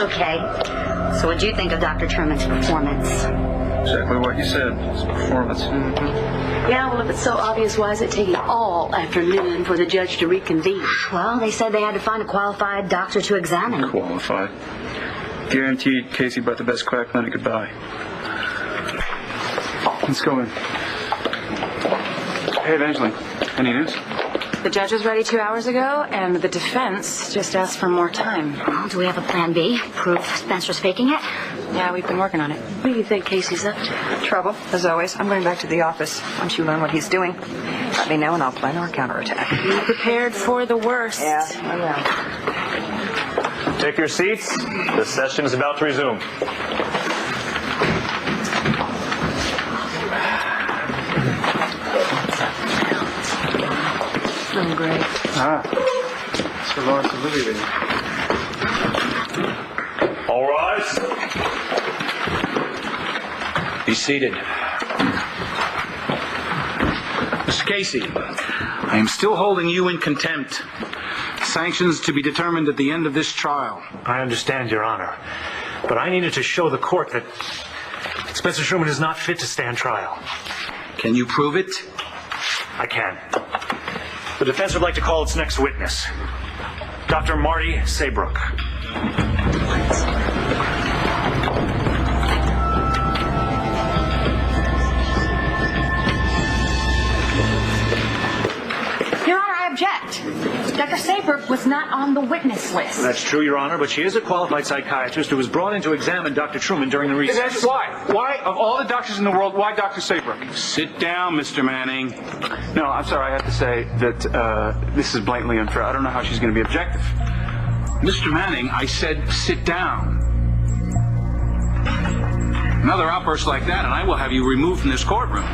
Okay. So what'd you think of Dr. Truman's performance? Exactly what you said. His performance. Yeah, well, if it's so obvious, why is it taking all afternoon for the judge to reconvene? Well, they said they had to find a qualified doctor to examine. Qualified. Guaranteed Casey about the best quack clinic could buy. Let's go in. Hey, Evangeline. Any news? The judge was ready 2 hours ago, and the defense just asked for more time. Well, do we have a plan B? Proof Spencer's faking it? Yeah, we've been working on it. What do you think Casey's up to? Trouble, as always. I'm going back to the office. Once you learn what he's doing, let me know and I'll plan our counterattack. Be prepared for the worst. Yeah, I will. Take your seats. The session is about to resume. Oh, great. Sir Lawrence Olivier. All rise. Be seated. Mr. Casey, I am still holding you in contempt. Sanctions to be determined at the end of this trial. I understand, Your Honor. But I needed to show the court that Spencer Truman is not fit to stand trial. Can you prove it? I can. The defense would like to call its next witness, Dr. Marty Story. Your Honor, I object. Dr. Saybrook was not on the witness list. That's true, Your Honor, but she is a qualified psychiatrist who was brought in to examine Dr. Truman during the recess. Why? Why, of all the doctors in the world, why Dr. Saybrook? Sit down, Mr. Manning. No, I'm sorry. I have to say that this is blatantly unfair. I don't know how she's going to be objective. Mr. Manning, I said sit down. Another outburst like that, and I will have you removed from this courtroom.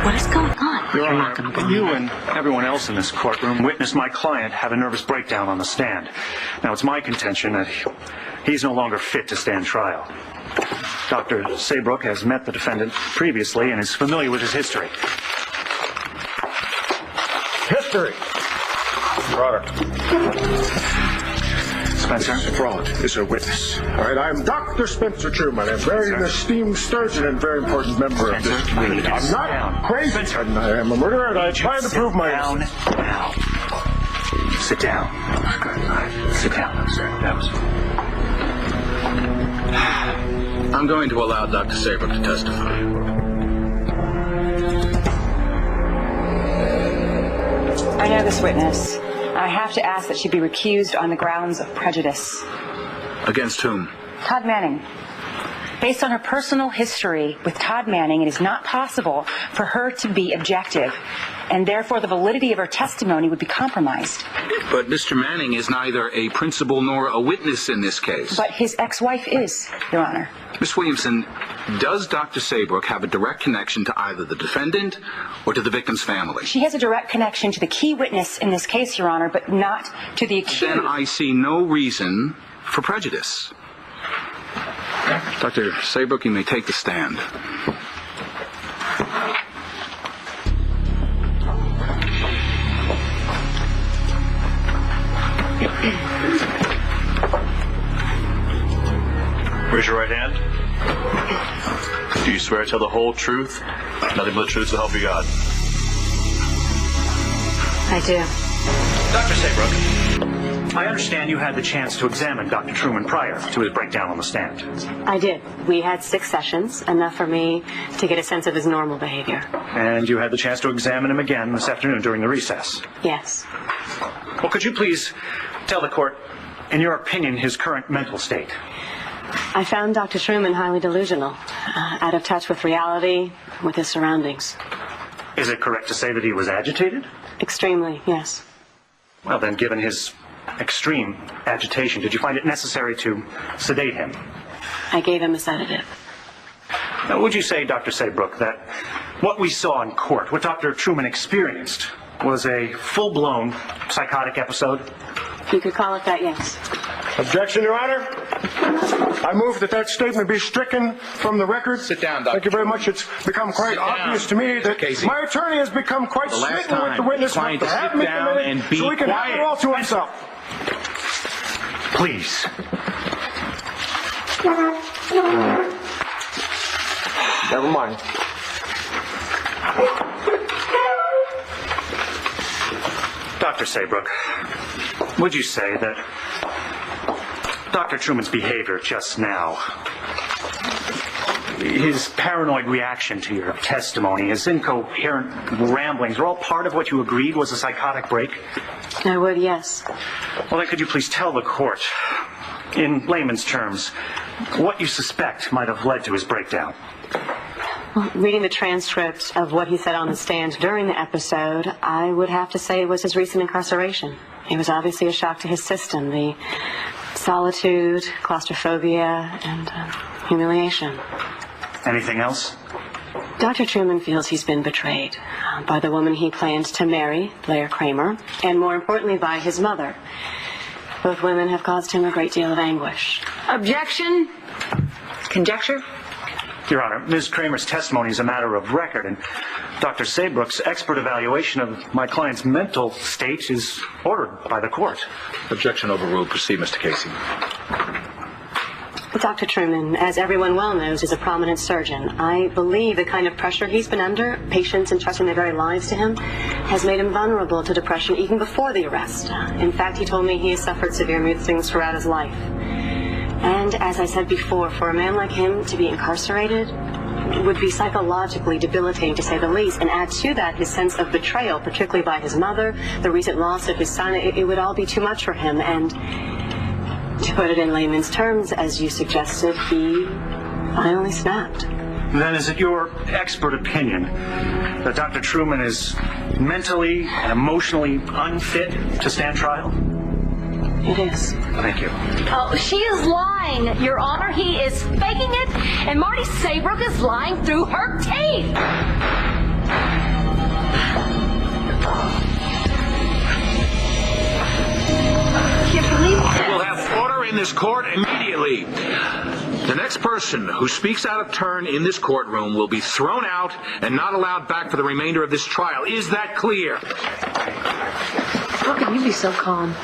What is going on? Your Honor, you and everyone else in this courtroom witnessed my client have a nervous breakdown on the stand. Now, it's my contention that he's no longer fit to stand trial. Dr. Saybrook has met the defendant previously and is familiar with his history. History. Your Honor. Spencer? Fraud is a witness. All right, I'm Dr. Spencer Truman, a very esteemed surgeon and very important member of this community. I'm not crazy. Spencer. I am a murderer, and I'm trying to prove my innocence. Now. Sit down. Sit down, sir. That was... I'm going to allow Dr. Saybrook to testify. I know this witness. I have to ask that she be recused on the grounds of prejudice. Against whom? Todd Manning. Based on her personal history with Todd Manning, it is not possible for her to be objective, and therefore the validity of her testimony would be compromised. But Mr. Manning is neither a principal nor a witness in this case. But his ex-wife is, Your Honor. Miss Williamson, does Dr. Saybrook have a direct connection to either the defendant or to the victim's family? She has a direct connection to the key witness in this case, Your Honor, but not to the accused. Then I see no reason for prejudice. Dr. Saybrook, you may take the stand. Raise your right hand. Do you swear to tell the whole truth, nothing but the truth, so help you God? I do. Dr. Saybrook, I understand you had the chance to examine Dr. Truman prior to his breakdown on the stand. I did. We had 6 sessions, enough for me to get a sense of his normal behavior. And you had the chance to examine him again this afternoon during the recess. Yes. Well, could you please tell the court, in your opinion, his current mental state? I found Dr. Truman highly delusional, out of touch with reality, with his surroundings. Is it correct to say that he was agitated? Extremely, yes. Well, then, given his extreme agitation, did you find it necessary to sedate him? I gave him a sedative. Now, would you say, Dr. Saybrook, that what we saw in court, what Dr. Truman experienced, was a full-blown psychotic episode? You could call it that, yes. Objection, Your Honor. I move that statement be stricken from the record. Sit down, Dr. Thank you very much. It's become quite obvious to me that Casey. my attorney has become quite smitten with the witness. Client to sit down and be so he can have it quiet. all to himself. Please. Never mind. Dr. Saybrook, would you say that Dr. Truman's behavior just now, his paranoid reaction to your testimony, his incoherent ramblings, are all part of what you agreed was a psychotic break? I would, yes. Well, then could you please tell the court, in layman's terms, what you suspect might have led to his breakdown? Well, reading the transcript of what he said on the stand during the episode, I would have to say it was his recent incarceration. It was obviously a shock to his system, the solitude, claustrophobia, and humiliation. Anything else? Dr. Truman feels he's been betrayed by the woman he planned to marry, Blair Kramer, and more importantly by his mother. Both women have caused him a great deal of anguish. Objection? Conjecture? Your Honor, Ms. Kramer's testimony is a matter of record, and Dr. Saybrook's expert evaluation of my client's mental state is ordered by the court. Objection overruled. Proceed, Mr. Casey. Dr. Truman, as everyone well knows, is a prominent surgeon. I believe the kind of pressure he's been under, patients entrusting their very lives to him, has made him vulnerable to depression even before the arrest. In fact, he told me he has suffered severe mood swings throughout his life. And as I said before, for a man like him to be incarcerated would be psychologically debilitating, to say the least. And add to that his sense of betrayal, particularly by his mother, the recent loss of his son. It would all be too much for him. And to put it in layman's terms, as you suggested, he finally snapped. Then is it your expert opinion that Dr. Truman is mentally and emotionally unfit to stand trial? It is. Thank you. Oh, she is lying, Your Honor. He is faking it, and Marty Saybrook is lying through her teeth. Can't believe it. We'll have order in this court immediately. The next person who speaks out of turn in this courtroom will be thrown out and not allowed back for the remainder of this trial. Is that clear? How can you be so calm?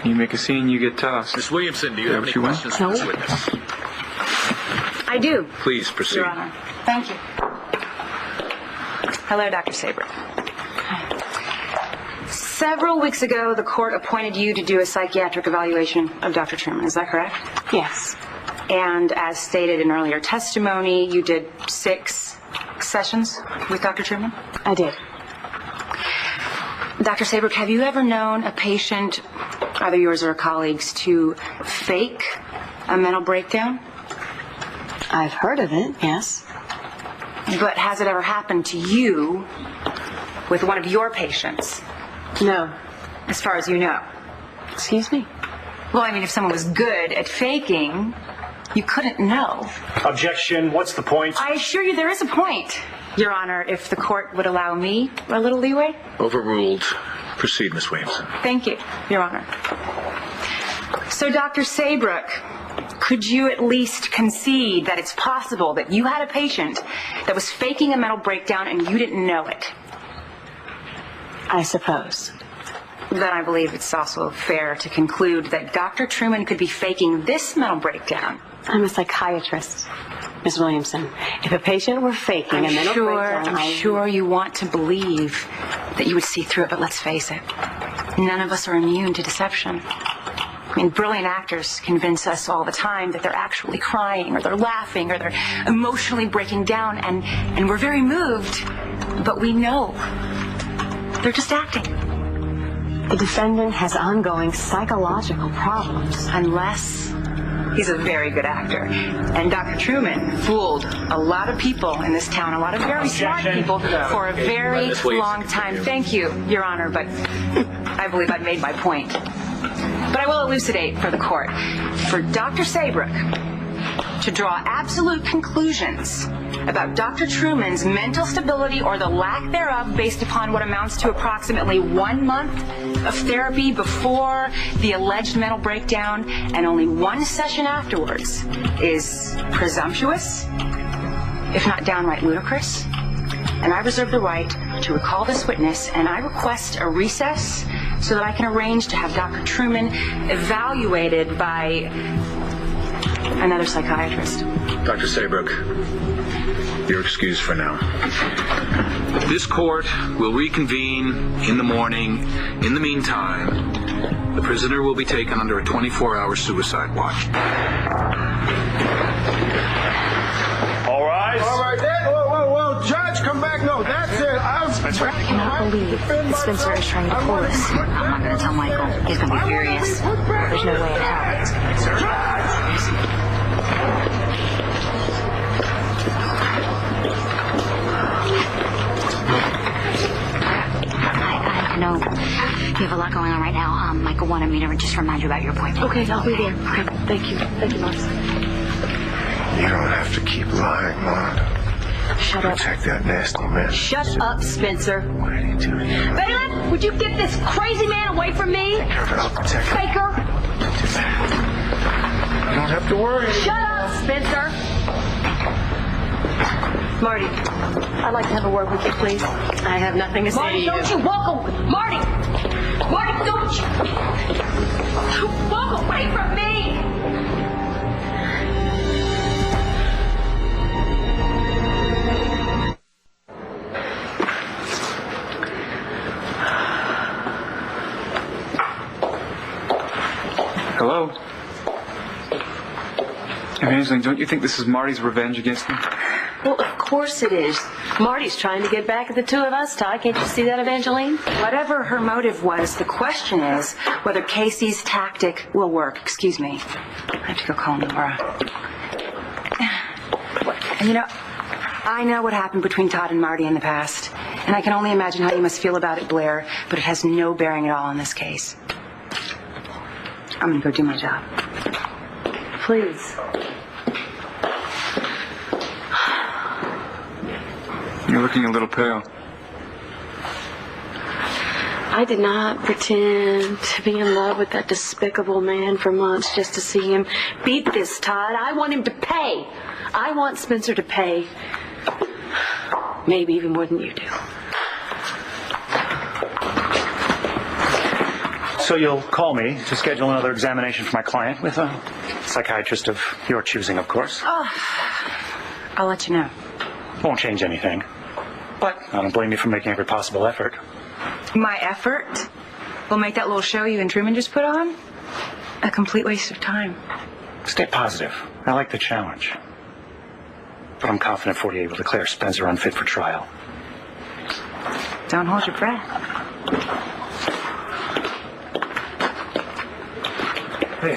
You make a scene, you get tossed. Miss Williamson, do you have any questions for this witness? I do. Please proceed. Your Honor. Thank you. Hello, Dr. Saybrook. Several weeks ago, the court appointed you to do a psychiatric evaluation of Dr. Truman. Is that correct? Yes. And as stated in earlier testimony, you did 6 sessions with Dr. Truman? I did. Dr. Saybrook, have you ever known a patient, either yours or a colleague's, to fake a mental breakdown? I've heard of it, yes. But has it ever happened to you with one of your patients? No. As far as you know. Excuse me? Well, I mean, if someone was good at faking, you couldn't know. Objection. What's the point? I assure you there is a point, Your Honor, if the court would allow me a little leeway. Overruled. Proceed, Miss Williamson. Thank you, Your Honor. So, Dr. Saybrook, could you at least concede that it's possible that you had a patient that was faking a mental breakdown and you didn't know it? I suppose. Then I believe it's also fair to conclude that Dr. Truman could be faking this mental breakdown. I'm a psychiatrist, Ms. Williamson. If a patient were faking a mental breakdown... I'm sure you want to believe that you would see through it, but let's face it. None of us are immune to deception. I mean, brilliant actors convince us all the time that they're actually crying, or they're laughing, or they're emotionally breaking down, and we're very moved, but we know they're just acting. The defendant has ongoing psychological problems. Unless he's a very good actor. And Dr. Truman fooled a lot of people in this town, a lot of very smart people, for a very long time. Thank you, Your Honor, but I believe I've made my point. But I will elucidate for the court. For Dr. Saybrook to draw absolute conclusions about Dr. Truman's mental stability or the lack thereof based upon what amounts to approximately 1 month of therapy before the alleged mental breakdown and only 1 session afterwards is presumptuous, if not downright ludicrous. and I reserve the right to recall this witness, and I request a recess so that I can arrange to have Dr. Truman evaluated by another psychiatrist. Dr. Saybrook, you're excused for now. This court will reconvene in the morning. In the meantime, the prisoner will be taken under a 24-hour suicide watch. All rise. All right, whoa, Judge, come back. No, that's it. I cannot believe that Spencer is trying to pull this. I'm not going to tell Michael. He's going to be furious. There's no way in hell. I know you have a lot going on right now. Michael wanted me to just remind you about your appointment. Okay, I'll be there. Okay, thank you. Thank you, Marcy. You don't have to keep lying, Maud. Shut up. Protect that nasty man. Shut up, Spencer. What are you doing? Bailiff, would you get this crazy man away from me? I'll protect him. Baker, You don't have to worry. shut up, Spencer. Marty, I'd like to have a word with you, please. I have nothing to say to Marty, you. don't you walk away. Marty, don't you walk away from me. Hello? Evangeline, don't you think this is Marty's revenge against me? Well, of course it is. Marty's trying to get back at the two of us, Todd. Can't you see that, Evangeline? Whatever her motive was, the question is whether Casey's tactic will work. Excuse me. I have to go call Nora. And I know what happened between Todd and Marty in the past, and I can only imagine how you must feel about it, Blair, but it has no bearing at all on this case. I'm going to go do my job. Please. You're looking a little pale. I did not pretend to be in love with that despicable man for months just to see him beat this, Todd. I want him to pay. I want Spencer to pay. Maybe even more than you do. So you'll call me to schedule another examination for my client with a psychiatrist of your choosing, of course. I'll let you know. Won't change anything. But I don't blame you for making every possible effort. My effort will make that little show you and Truman just put on a complete waste of time. Stay positive. I like the challenge. But I'm confident 48 will declare Spencer unfit for trial. Don't hold your breath. Hey.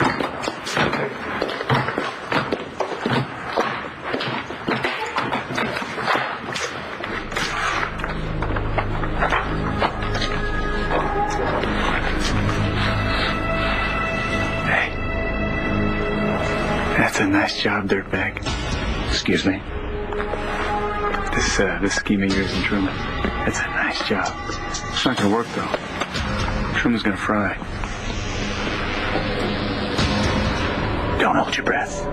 That's a nice job, dirtbag. Excuse me? This scheme of yours and Truman. That's a nice job. It's not going to work, though. Truman's going to fry. Don't hold your breath.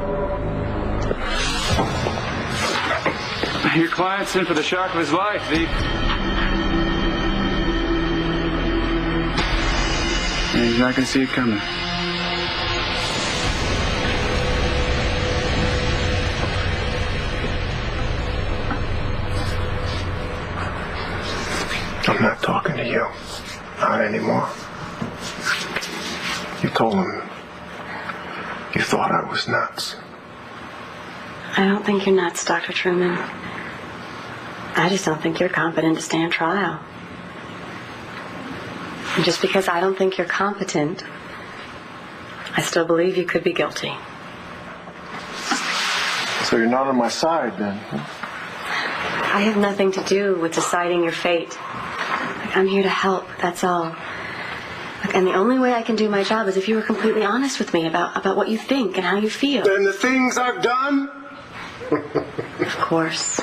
Your client's in for the shock of his life, V. And he's not going to see it coming. I'm not talking to you. Not anymore. You told him you thought I was nuts. I don't think you're nuts, Dr. Truman. I just don't think you're competent to stand trial. And just because I don't think you're competent, I still believe you could be guilty. So you're not on my side, then? I have nothing to do with deciding your fate. I'm here to help, that's all. And the only way I can do my job is if you were completely honest with me about what you think and how you feel. And the things I've done? Of course.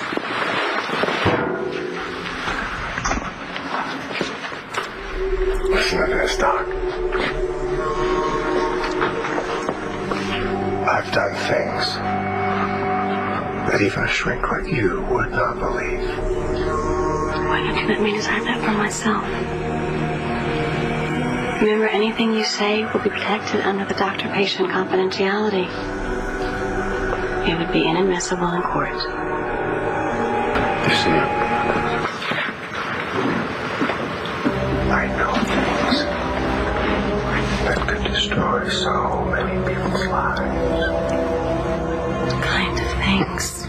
Listen to this, Doc. I've done things that even a shrink like you would not believe. Why don't you let me decide that for myself? Remember, anything you say will be protected under the doctor-patient confidentiality. It would be inadmissible in court. Listen up. I know things that could destroy so many people's lives. What kind of things?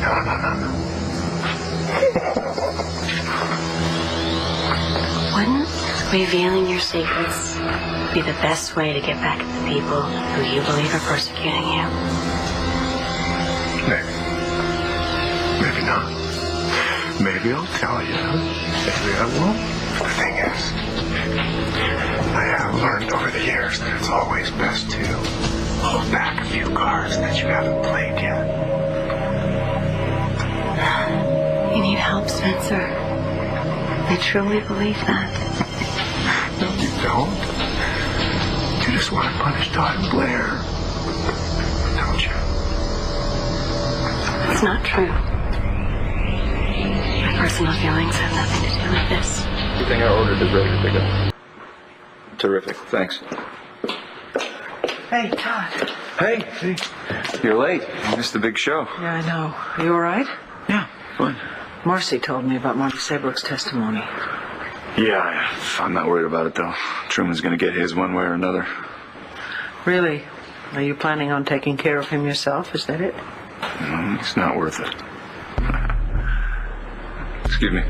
No. Wouldn't revealing your secrets be the best way to get back at the people who you believe are persecuting you? Maybe not. Maybe I'll tell you. Maybe I won't. The thing is, I have learned over the years that it's always best to hold back a few cards that you haven't played yet. You need help, Spencer. I truly believe that. No, you don't. You just want to punish Todd and Blair. Don't you? It's not true. My personal feelings have nothing to do with this. Everything I ordered is ready to pick up. Terrific. Thanks. Hey, Todd. Hey. You're late. You missed the big show. Yeah, I know. Are you all right? Yeah, fine. Marcy told me about Marty Saybrook's testimony. Yeah, I'm not worried about it, though. Truman's going to get his one way or another. Really? Are you planning on taking care of him yourself? Is that it? It's not worth it. Excuse me.